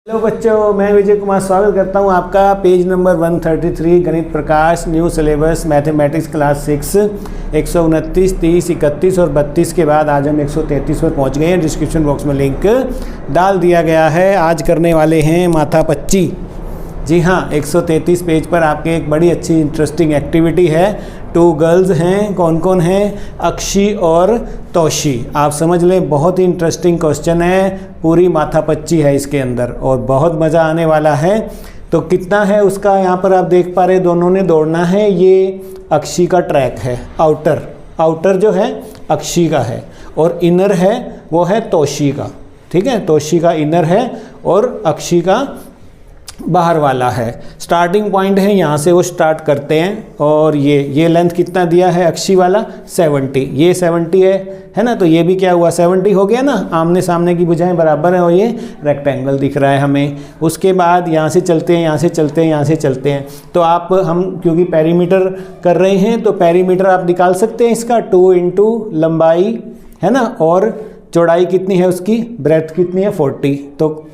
Hello बच्चों, मैं विजय कुमार स्वागत करता हूं आपका पेज नंबर 133 गणित प्रकाश न्यू सिलेबस मैथमेटिक्स क्लास 6 129, 30, 31 और 32 के बाद आज हम 133 पर पहुंच गए हैं। डिस्क्रिप्शन बॉक्स में लिंक डाल दिया गया है। आज करने वाले हैं माथापच्ची। जी हाँ, 133 पेज पर आपके एक बड़ी अच्छी इंटरेस्टिंग एक्टिविटी है। 2 गर्ल्स हैं। कौन कौन हैं? अक्षी और तोशी। आप समझ लें, बहुत ही इंटरेस्टिंग क्वेश्चन है। पूरी माथापच्ची है इसके अंदर और बहुत मज़ा आने वाला है। तो कितना है उसका यहाँ पर आप देख पा रहे, दोनों ने दौड़ना है। ये अक्षी का ट्रैक है, आउटर जो है अक्षी का है और इनर है वो है तोशी का। ठीक है, तोशी का इनर है और अक्षी का बाहर वाला है। स्टार्टिंग पॉइंट है, यहाँ से वो स्टार्ट करते हैं और ये लेंथ कितना दिया है अक्षी वाला 70, ये 70 है ना। तो ये भी क्या हुआ 70 हो गया ना। आमने सामने की भुजाएं बराबर हैं और ये रेक्टेंगल दिख रहा है हमें। उसके बाद यहाँ से चलते हैं, यहाँ से चलते हैं, यहाँ से चलते हैं। तो हम क्योंकि पेरीमीटर कर रहे हैं तो पेरीमीटर आप निकाल सकते हैं इसका 2 इंटू लंबाई है ना, और चौड़ाई कितनी है उसकी, ब्रेथ कितनी है 40, तो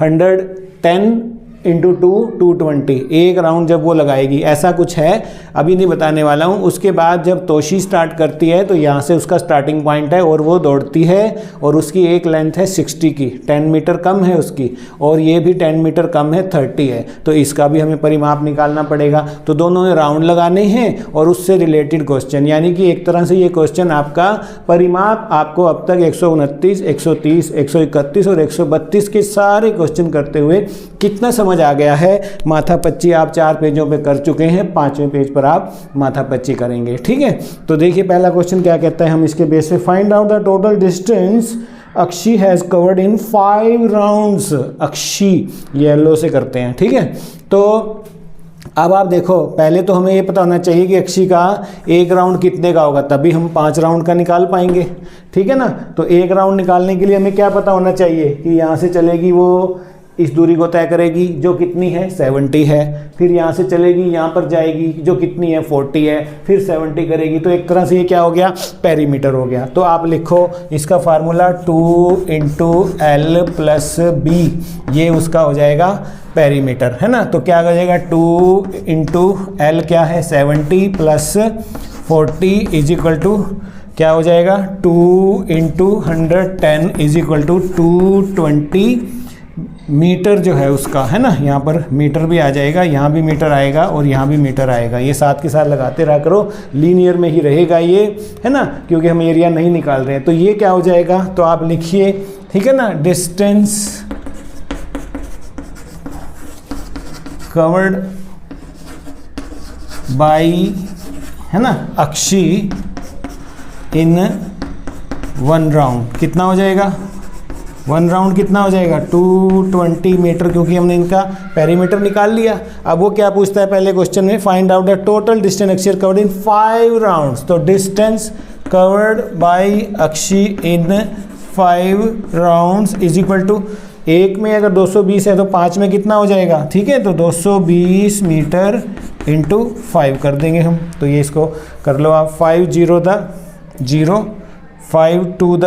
110 इंटू 2 220। एक राउंड जब वो लगाएगी, ऐसा कुछ है, अभी नहीं बताने वाला हूँ। उसके बाद जब तोशी स्टार्ट करती है तो यहाँ से उसका स्टार्टिंग पॉइंट है और वो दौड़ती है और उसकी एक लेंथ है 60 की, 10 मीटर कम है उसकी, और ये भी 10 मीटर कम है 30 है। तो इसका भी हमें परिमाप निकालना पड़ेगा। तो दोनों ने राउंड लगाने हैं और उससे रिलेटेड क्वेश्चन, यानी कि एक तरह से ये क्वेश्चन आपका परिमाप आपको अब तक 129, 130, 131 और 132 के सारे क्वेश्चन करते हुए कितना समझ आ गया है। माथापच्ची आप 4 पेजों पे कर चुके हैं, 5वें पेज पर आप माथापच्ची करेंगे। ठीक है, तो देखिए पहला क्वेश्चन क्या कहता है, हम इसके बेस पे find out the total distance Akshi has covered in 5 rounds. Akshi yellow से करते हैं। ठीक है, तो अब आप देखो, पहले तो हमें ये पता होना चाहिए कि अक्षी का एक राउंड कितने का होगा, तभी हम 5 राउंड का निकाल पाएंगे। ठीक है ना। तो एक राउंड निकालने के लिए हमें क्या पता होना चाहिए कि यहाँ से चलेगी वो इस दूरी को तय करेगी जो कितनी है 70 है, फिर यहाँ से चलेगी यहाँ पर जाएगी जो कितनी है 40 है, फिर 70 करेगी। तो एक तरह से ये क्या हो गया, पेरीमीटर हो गया। तो आप लिखो इसका formula 2 into l plus b, ये उसका हो जाएगा पेरीमीटर है ना। तो क्या हो जाएगा 2 इंटू एल क्या है 70 प्लस 40 इज इक्वल टू क्या हो जाएगा 2 into 110 is equal to 220 metre जो है उसका है ना। यहाँ पर मीटर भी आ जाएगा, यहाँ भी मीटर आएगा और यहाँ भी मीटर आएगा। ये साथ के साथ लगाते रहा करो, लीनियर में ही रहेगा ये है ना, क्योंकि हम एरिया नहीं निकाल रहे हैं। तो ये क्या हो जाएगा, तो आप लिखिए ठीक है ना, डिस्टेंस कवर्ड बाई है ना अक्षी इन 1 राउंड कितना हो जाएगा, 1 राउंड कितना हो जाएगा 220 मीटर, क्योंकि हमने इनका पेरीमीटर निकाल लिया। अब वो क्या पूछता है पहले क्वेश्चन में, find out the total distance Akshi covered in 5 rounds. तो distance covered by Akshi in 5 rounds is equal to, एक में अगर 220 है तो 5 में कितना हो जाएगा। ठीक है, तो 220 मीटर इंटू 5 कर देंगे हम। तो ये इसको कर लो आप, 5 0 द 0, 5 2 द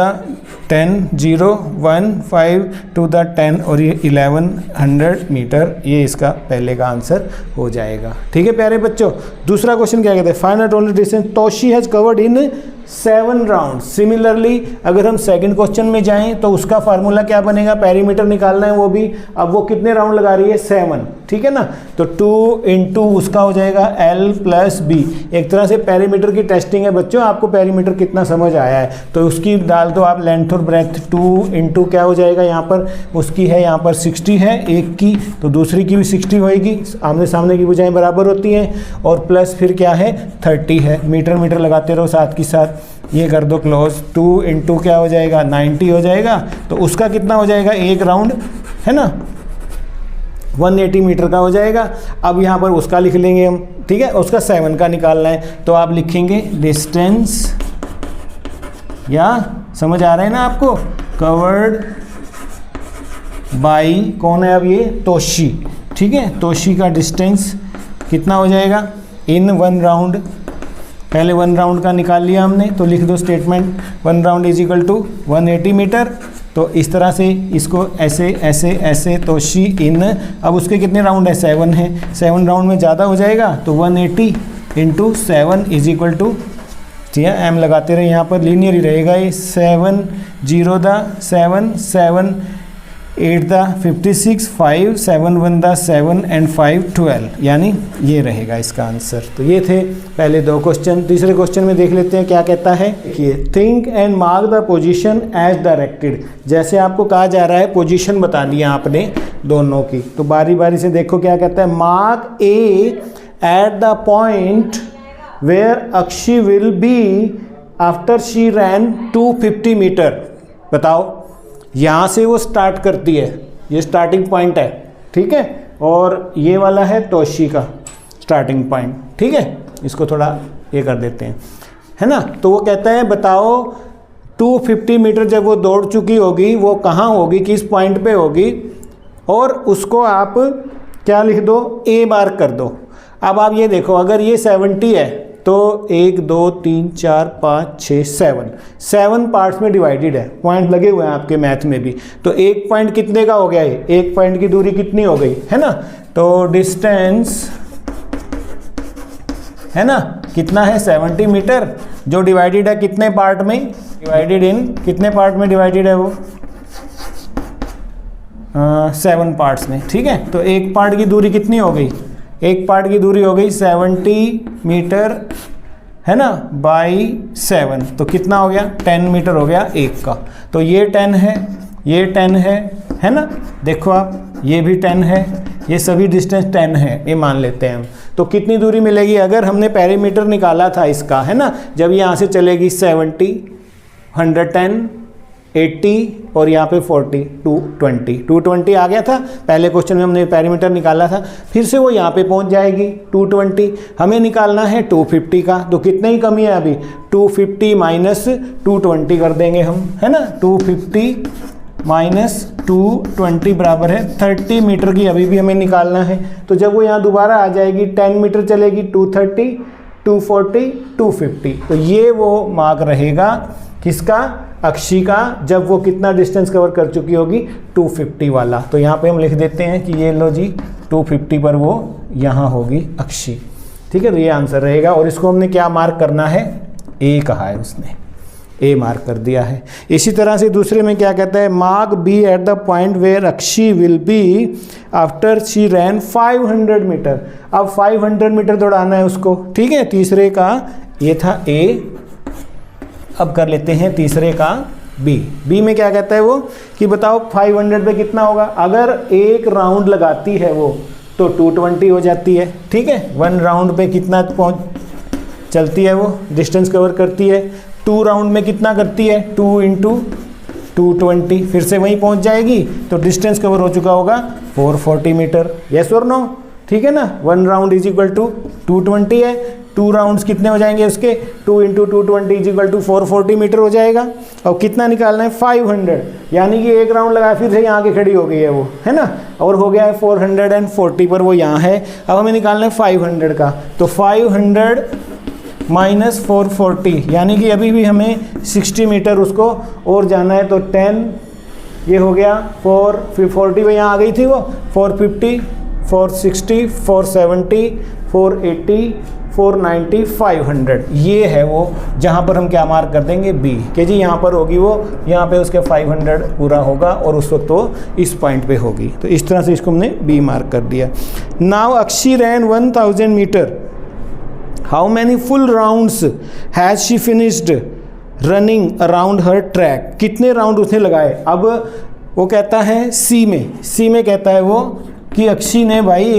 10 0 1 5 2 द 10 और ये 1100 मीटर, ये इसका पहले का आंसर हो जाएगा। ठीक है प्यारे बच्चों। दूसरा क्वेश्चन क्या कहते हैं, find out total distance Toshi has covered in 7 round. Similarly अगर हम सेकंड क्वेश्चन में जाएं तो उसका फार्मूला क्या बनेगा, पेरीमीटर निकालना है वो भी। अब वो कितने राउंड लगा रही है 7, ठीक है ना। तो 2 इंटू उसका हो जाएगा L प्लस बी। एक तरह से पेरीमीटर की टेस्टिंग है बच्चों, आपको पेरीमीटर कितना समझ आया है तो उसकी डाल दो आप लेंथ और ब्रेथ। 2 इंटू क्या हो जाएगा, यहाँ पर उसकी है यहाँ पर 60 है एक की, तो दूसरी की भी 60 होएगी, आमने सामने की भुजाएं बराबर होती हैं, और प्लस फिर क्या है 30 है। मीटर मीटर लगाते रहो साथ के साथ, ये कर दो क्लोज। 2 इंटू क्या हो जाएगा 90 हो जाएगा, तो उसका कितना हो जाएगा एक राउंड है ना 180 मीटर का हो जाएगा। अब यहाँ पर उसका लिख लेंगे हम, ठीक है, उसका 7 का निकालना है। तो आप लिखेंगे डिस्टेंस, या समझ आ रहा है ना आपको, कवर्ड बाई कौन है अब ये तोशी। ठीक है, तोशी का डिस्टेंस कितना हो जाएगा इन 1 राउंड, पहले 1 राउंड का निकाल लिया हमने, तो लिख दो statement 1 round is equal to 180 metre. तो इस तरह से इसको ऐसे ऐसे ऐसे, तो शी इन, अब उसके कितने राउंड है, 7 है, 7 राउंड में ज़्यादा हो जाएगा तो 180 इंटू 7 इज इक्वल टू, ठीक है एम लगाते रहे, यहाँ पर लीनियर ही रहेगा ये, 7 0 द 7 7 8 द 56 5 7 1 द 7 एंड 5 12, यानी ये रहेगा इसका आंसर। तो ये थे पहले 2 क्वेश्चन। तीसरे क्वेश्चन में देख लेते हैं क्या कहता है। देखिए, think and mark the position as directed, जैसे आपको कहा जा रहा है पोजीशन बतानी है आपने दोनों की, तो बारी बारी से देखो क्या कहता है। Mark A at the point where Akshi will be after she ran 250 metre. बताओ, यहाँ से वो स्टार्ट करती है, ये स्टार्टिंग पॉइंट है, ठीक है, और ये वाला है तोशी का स्टार्टिंग पॉइंट, ठीक है। इसको थोड़ा ये कर देते हैं, है ना। तो वो कहता है बताओ 250 मीटर जब वो दौड़ चुकी होगी वो कहाँ होगी, किस पॉइंट पे होगी, और उसको आप क्या लिख दो, ए मार्क कर दो। अब आप ये देखो, अगर ये 70 है तो 1 2 3 4 5 6 7 पार्ट्स में डिवाइडेड है, पॉइंट लगे हुए हैं आपके मैथ में भी। तो एक पॉइंट कितने का हो गया है, एक पॉइंट की दूरी कितनी हो गई, है ना। तो डिस्टेंस है ना कितना है, 70 मीटर, जो डिवाइडेड है कितने पार्ट में, डिवाइडेड इन कितने पार्ट में डिवाइडेड है वो, 7 पार्ट्स में, ठीक है। तो एक पार्ट की दूरी कितनी हो गई, एक पार्ट की दूरी हो गई 70 मीटर, है ना, बाई 7, तो कितना हो गया, 10 मीटर हो गया एक का। तो ये 10 है, ये 10 है ना, देखो आप ये भी 10 है, ये सभी डिस्टेंस 10 है, ये मान लेते हैं हम। तो कितनी दूरी मिलेगी, अगर हमने पेरीमीटर निकाला था इसका, है ना, जब यहाँ से चलेगी 70 110 80 और यहाँ पे 40 220 आ गया था पहले क्वेश्चन में, हमने पेरीमीटर निकाला था, फिर से वो यहाँ पे पहुँच जाएगी 220। हमें निकालना है 250 का, तो कितने ही कमी है अभी, 250 माइनस 220 कर देंगे हम, है ना। 250 माइनस 220 बराबर है 30 मीटर की अभी भी हमें निकालना है। तो जब वो यहाँ दोबारा आ जाएगी 10 मीटर चलेगी, 230 240 250, तो ये वो मार्क रहेगा किसका, अक्षी का, जब वो कितना डिस्टेंस कवर कर चुकी होगी, 250 वाला। तो यहाँ पे हम लिख देते हैं कि ये लो जी 250 पर वो यहाँ होगी अक्षी, ठीक है। तो ये आंसर रहेगा, और इसको हमने क्या मार्क करना है, ए कहा है उसने, ए मार्क कर दिया है। इसी तरह से दूसरे में क्या कहता है, mark B at the point where Akshi will be after she ran 500 metre. अब 500 मीटर दौड़ाना है उसको, ठीक है। तीसरे का ये था ए, अब कर लेते हैं तीसरे का बी में क्या कहता है वो, कि बताओ 500 पे कितना होगा, अगर एक राउंड लगाती है वो तो 220 हो जाती है, ठीक है। 1 राउंड पे कितना चलती है वो, डिस्टेंस कवर करती है, 2 राउंड में कितना करती है, 2 इंटू 220, फिर से वहीं पहुंच जाएगी, तो डिस्टेंस कवर हो चुका होगा 440 मीटर, यस और नो, ठीक है ना। 1 राउंड इज इक्वल टू 220 है, 2 राउंड्स कितने हो जाएंगे उसके, 2 into 220 is equal to 440 metre हो जाएगा। और कितना निकालना है, 500, यानी कि एक राउंड लगाया फिर से यहाँ के खड़ी हो गई है वो, है ना, और हो गया है 440 पर वो यहाँ है। अब हमें निकालना है 500 का, तो 500 माइनस 440, यानी कि अभी भी हमें 60 मीटर उसको और जाना है। तो 10 ये हो गया 440 में यहाँ आ गई थी वो, 450 460 470 480 490 500, ये है वो जहाँ पर हम क्या मार्क कर देंगे, बी, कि जी यहाँ पर होगी वो, यहाँ पे उसके 500 पूरा होगा और उस वक्त वो इस पॉइंट पे होगी। तो इस तरह से इसको हमने बी मार्क कर दिया। Now Akshi ran 1000 metre, how many full rounds has she finished running around her track, कितने राउंड उसने लगाए। अब वो कहता है सी में कहता है वो कि अक्षी ने भाई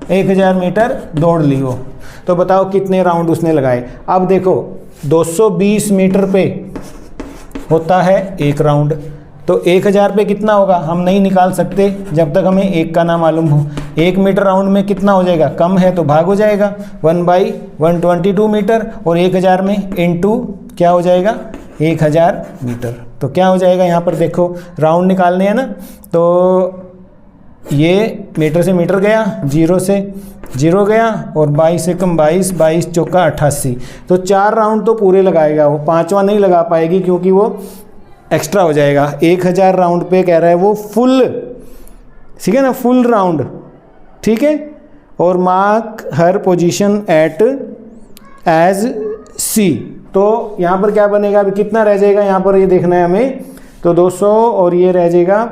1000 मीटर दौड़ ली हो, तो बताओ कितने राउंड उसने लगाए। अब देखो 220 मीटर पे होता है एक राउंड, तो 1000 पे कितना होगा हम नहीं निकाल सकते जब तक हमें एक का ना मालूम हो। 1 मीटर राउंड में कितना हो जाएगा, कम है तो भाग हो जाएगा, 1/122 मीटर, और 1000 में इनटू क्या हो जाएगा 1000 मीटर। तो क्या हो जाएगा, यहाँ पर देखो राउंड निकालने हैं ना, तो ये मीटर से मीटर गया, 0 से 0 गया, और 22 से कम 22, 22 चौका 88, तो 4 राउंड तो पूरे लगाएगा वो, 5वां नहीं लगा पाएगी क्योंकि वो एक्स्ट्रा हो जाएगा। 1000 राउंड पे कह रहा है वो फुल, ठीक है ना, फुल राउंड, ठीक है। और मार्क हर पोजीशन एट एज सी, तो यहाँ पर क्या बनेगा, अभी कितना रह जाएगा यहाँ पर ये देखना है हमें। तो 200 और ये रह जाएगा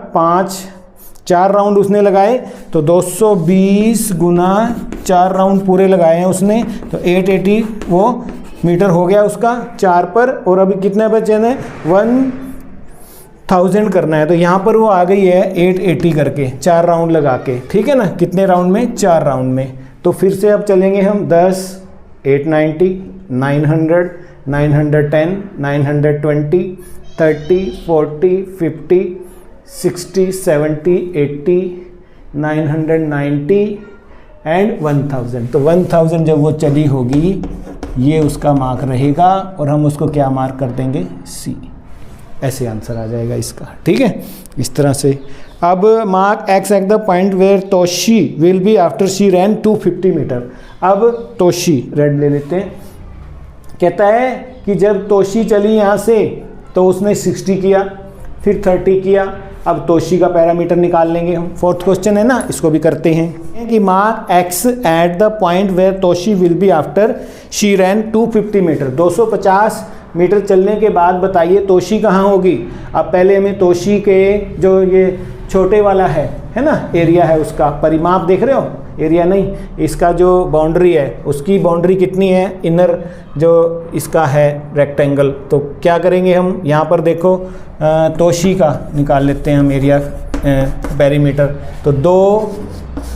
4 राउंड उसने लगाए, तो 220 गुना 4 राउंड पूरे लगाए हैं उसने, तो 880 वो मीटर हो गया उसका 4 पर। और अभी कितने बचे हैं, 1000 करना है, तो यहाँ पर वो आ गई है 880 करके 4 राउंड लगा के, ठीक है ना। कितने राउंड में, 4 राउंड में। तो फिर से अब चलेंगे हम 10, 890, 900, 910, 920, 30, 40, 50, 60, 70, 80, 990 एंड 1000। तो 1000 जब वो चली होगी ये उसका मार्क रहेगा और हम उसको क्या मार्क कर देंगे, सी। ऐसे आंसर आ जाएगा इसका, ठीक है, इस तरह से। अब mark X at the point where Toshi will be after she ran 250 metre. अब तोशी रेड ले लेते हैं, कहता है कि जब तोशी चली यहाँ से तो उसने 60 किया, फिर 30 किया। अब तोशी का पैरामीटर निकाल लेंगे हम, 4th क्वेश्चन है ना, इसको भी करते हैं कि mark X at the point where Toshi will be after she ran 250 metre. 250 metre चलने के बाद बताइए तोशी कहाँ होगी। अब पहले हमें तोशी के जो ये छोटे वाला है ना, एरिया है, उसका परिमाप देख रहे हो, एरिया नहीं, इसका जो बाउंड्री है उसकी बाउंड्री कितनी है, इनर जो इसका है रेक्टेंगल। तो क्या करेंगे हम, यहाँ पर देखो तोशी का निकाल लेते हैं हम एरिया पेरीमीटर। तो 2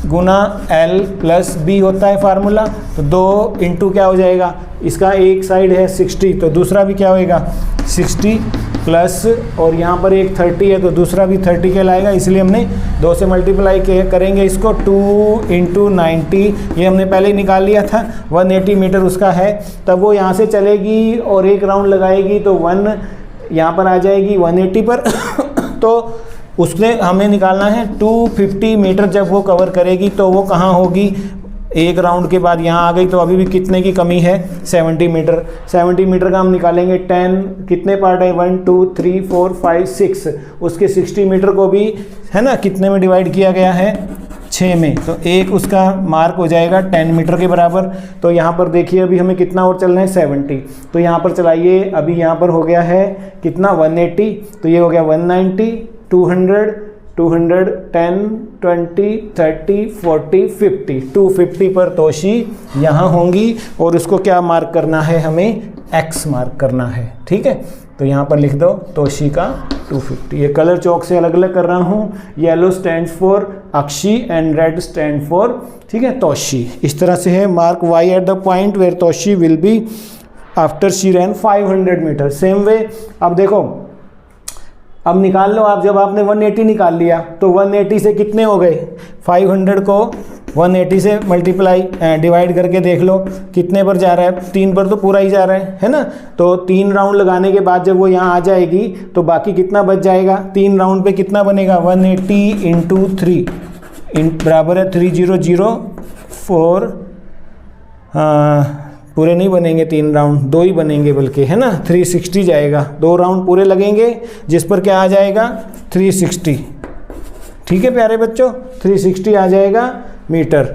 गुना L प्लस B होता है फार्मूला, तो 2 इंटू क्या हो जाएगा, इसका एक साइड है 60 तो दूसरा भी क्या होएगा 60 प्लस, और यहाँ पर एक 30 है तो दूसरा भी 30 कहलाएगा, इसलिए हमने 2 से मल्टीप्लाई करेंगे इसको। 2 इंटू 90 ये हमने पहले ही निकाल लिया था, 180 मीटर उसका है। तब वो यहाँ से चलेगी और एक राउंड लगाएगी तो 1 यहाँ पर आ जाएगी 180 पर तो उसने हमें निकालना है 250 मीटर जब वो कवर करेगी तो वो कहाँ होगी, एक राउंड के बाद यहाँ आ गई, तो अभी भी कितने की कमी है, 70 मीटर। 70 मीटर का हम निकालेंगे 10, कितने पार्ट है, 1 2 3 4 5 6, उसके 60 मीटर को भी है ना कितने में डिवाइड किया गया है, 6 में, तो एक उसका मार्क हो जाएगा 10 मीटर के बराबर। तो यहाँ पर देखिए अभी हमें कितना और चलना है, 70, तो यहाँ पर चलाइए, अभी यहाँ पर हो गया है कितना 180, तो ये हो गया 190, 200, 210, 20, 30, 40, 50, 250 पर तोशी यहाँ होंगी और उसको क्या मार्क करना है, हमें x मार्क करना है, ठीक है। तो यहाँ पर लिख दो तोशी का 250। ये कलर चौक से अलग अलग कर रहा हूँ, yellow stand for Akshi and red stand for, ठीक है, तोशी। इस तरह से है mark y at the point where Toshi will be after she ran 500 metre. Same way अब देखो, अब निकाल लो आप, जब आपने 180 निकाल लिया तो 180 से कितने हो गए, 500 को 180 से मल्टीप्लाई डिवाइड करके देख लो कितने पर जा रहा है, 3 पर तो पूरा ही जा रहा है ना। तो 3 राउंड लगाने के बाद जब वो यहाँ आ जाएगी तो बाकी कितना बच जाएगा, 3 राउंड पे कितना बनेगा, 180 इंटू 3 बराबर है 3004, पूरे नहीं बनेंगे 3 राउंड, 2 ही बनेंगे बल्कि, है ना, 360 जाएगा, 2 राउंड पूरे लगेंगे जिस पर क्या आ जाएगा 360, ठीक है प्यारे बच्चों, 360 आ जाएगा मीटर।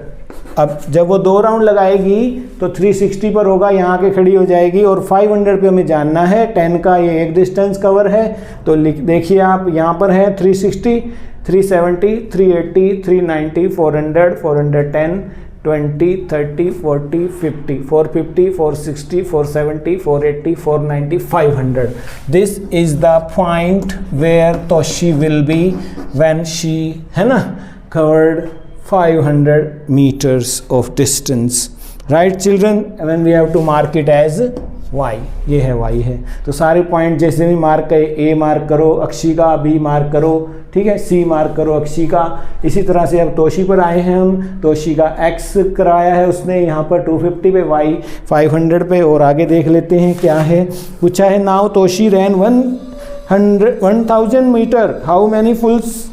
अब जब वो 2 राउंड लगाएगी तो 360 पर होगा, यहाँ के खड़ी हो जाएगी और 500 पे हमें जानना है, 10 का ये एक डिस्टेंस कवर है। तो देखिए आप यहाँ पर है 360, 370, 380, 390, 400, 410, 20, 30, 40, 50, 450, 460, 470, 480, 490, 500. This is the point where Toshi will be when she, है ना, covered 500 meters of distance. Right children? When we have to mark it as y, ये है y है। तो सारे पॉइंट जैसे भी मार्क करे, a मार्क करो अक्षी का, b मार्क करो, ठीक है, c मार्क करो अक्षी का। इसी तरह से अब तोशी पर आए हैं हम, तोशी का x कराया है उसने यहाँ पर 250 पे, y 500 पे, और आगे देख लेते हैं क्या है, पूछा है now Toshi ran 1000 metre, how many full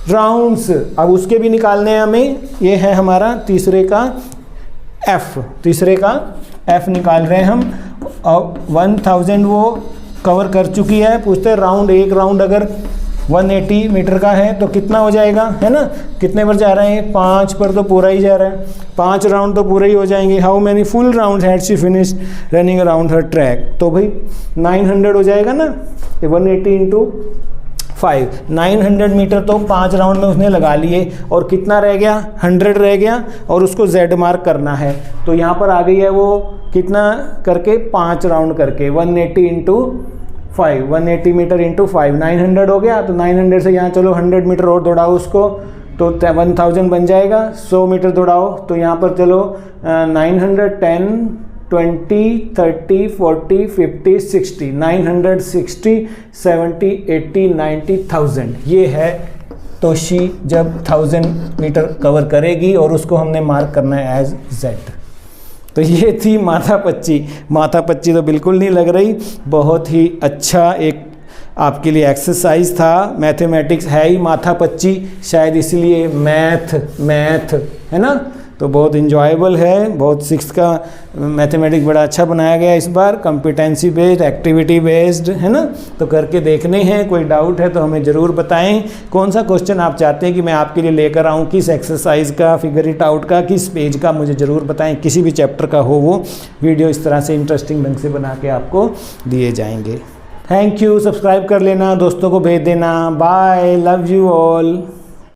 rounds. अब उसके भी निकालने हैं हमें, ये है हमारा तीसरे का f, तीसरे का f निकाल रहे हैं हम। और 1000 वो कवर कर चुकी है। पूछते हैं राउंड, एक राउंड अगर 180 मीटर का है तो कितना हो जाएगा, है ना। कितने पर जा रहे हैं, 5 पर तो पूरा ही जा रहा है, 5 राउंड तो पूरे ही हो जाएंगे। How many full round had she finish running around her track, तो भाई 900 हो जाएगा ना। 180 इंटू 5, 900 मीटर तो 5 राउंड में उसने लगा लिए। और कितना रह गया, 100 रह गया, और उसको Z मार्क करना है। तो यहाँ पर आ गई है वो कितना करके, 5 राउंड करके 180 इंटू 5, 180 मीटर इंटू 5, 900 हो गया। तो 900 से यहाँ चलो 100 मीटर और दौड़ाओ उसको, तो 1000 बन जाएगा। 100 मीटर दौड़ाओ तो यहाँ पर चलो 900, 10, 20, 30, 40, 50, 60, 960, 70, 80, 90, 1000। ये है तोशी जब 1000 मीटर कवर करेगी, और उसको हमने मार्क करना है एज Z। तो ये थी माथापच्ची तो बिल्कुल नहीं लग रही, बहुत ही अच्छा एक आपके लिए एक्सरसाइज था। मैथमेटिक्स है ही माथापच्ची, शायद इसलिए मैथ है ना, तो बहुत इंजॉयबल है। बहुत 6 का मैथमेटिक्स बड़ा अच्छा बनाया गया इस बार, कॉम्पिटेंसी बेस्ड, एक्टिविटी बेस्ड, है ना। तो करके देखने हैं, कोई डाउट है तो हमें ज़रूर बताएं। कौन सा क्वेश्चन आप चाहते हैं कि मैं आपके लिए लेकर आऊं, किस एक्सरसाइज का, फिगर इट आउट का, किस पेज का, मुझे ज़रूर बताएं। किसी भी चैप्टर का हो वो वीडियो इस तरह से इंटरेस्टिंग ढंग से बना के आपको दिए जाएंगे। थैंक यू, सब्सक्राइब कर लेना, दोस्तों को भेज देना। Bye, love you all.